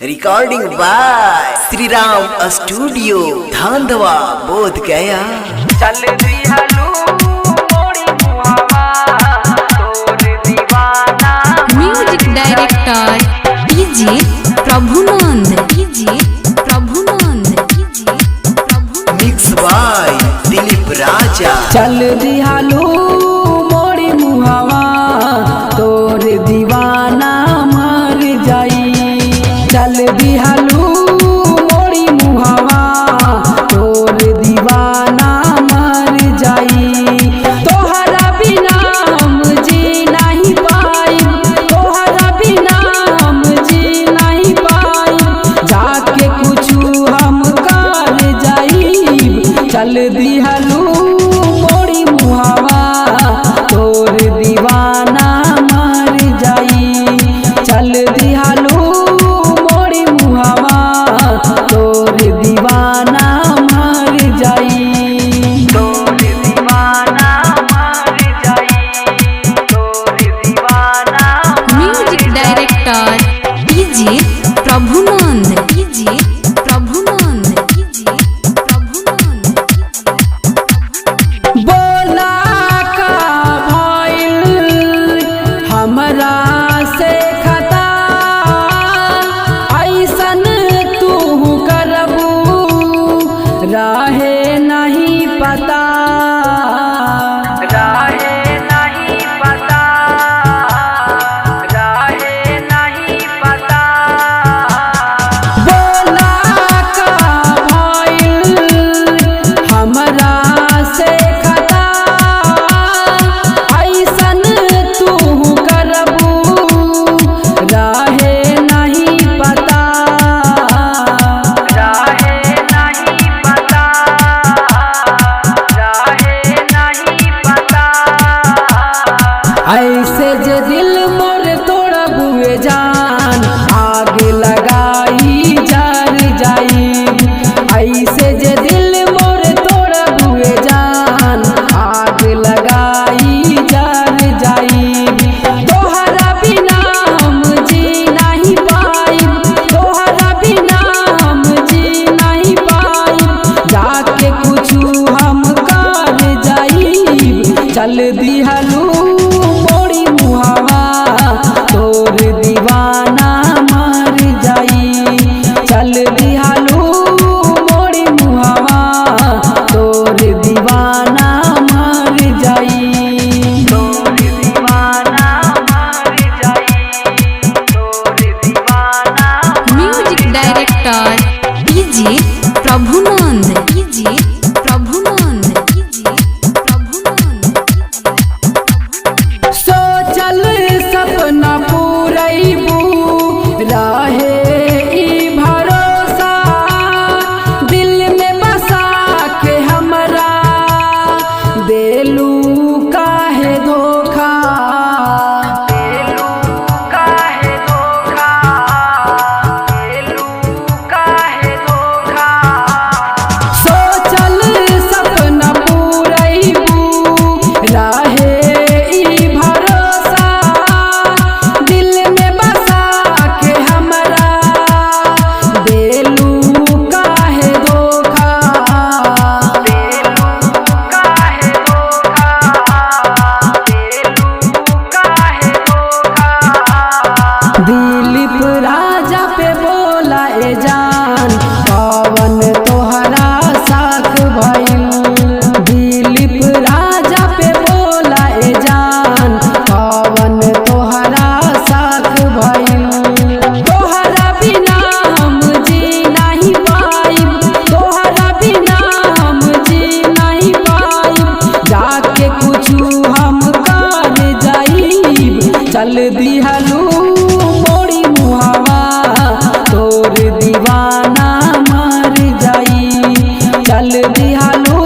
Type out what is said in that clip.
Recording by Shri Ram studio Dhandhwa Bodh Gaya. चल दिहलू मोड़ी मुहावा तोर दीवाना। Music director DJ Prabhunand mix by Dilip Raja. चल दिहलू मोड़ी मुहावा तोर दीवाना मर जाई। चल दिहलू मोड़ी मुहावा तोर दीवाना मर जाई। तोहरा बिना हम जी नहीं पाई, तोहरा बिना हम जी नहीं पाई। जाके कुछु हम कर जाई। चल दिहलू मोड़ी मुहावा तोर दीवाना मर जाई। चल दिहलू मोड़ी मुहावा तोर दीवाना मर जाई। तोर दीवाना मर जाई। तोर दीवाना। म्यूजिक डायरेक्टर डीजे प्रभुनंद बोला का भइल हमरा से खता। ऐसन तू करबू रहे नहीं पता। रहे नहीं पता। रहे नहीं पता। बोला का भइल हमरा से खता। ऐसन तू करबू रहे नहीं पता। रहे नहीं पता। रहे नहीं पता। ऐसे जे दिल मोर तोड़ा बुए जान आग लगाई जर जाई। ऐसे जे दिल मोर तोड़ा बुए जान आग लगाई जर जाई। तोहरा बिना हम जी नहीं पाई, तोहरा बिना हम जी नहीं पाई। जाके कुछु हम कर जाई। चल दिहलू मोड़ी मुहावा तोर दीवाना मर जाई। चल दिहलू मोड़ी मुहावा तोर दीवाना मर जाई। तोर दीवाना मर जाई। तोर दीवाना। म्यूजिक डायरेक्टर डीजे प्रभुनंद सोचल सपना पूरैबू रहे ई भरोसा। दिल में बसा के हमरा देलू काहे धोखा। देलू काहे धोखा। देलू काहे धोखा। सोचल सपना पूरैबू रहे ई भरोसा। दिल में बसा के हमरा देलू काहे धोखा। देलू काहे धोखा। देलू काहे धोखा। दिलीप राजा पे बोला ए जान पवन तोहरा साथ भइल। दिलीप राजा पे बोला ए जान पवन तोहरा साथ भइल। तोहरा बिना हम जी नहीं पाई, तोहरा बिना हम जी नहीं पाई। जाके कुछु हम कर जाई। चल दिहलू मोड़ी मुहावा तोर दीवाना मर जाई। चल दिहलू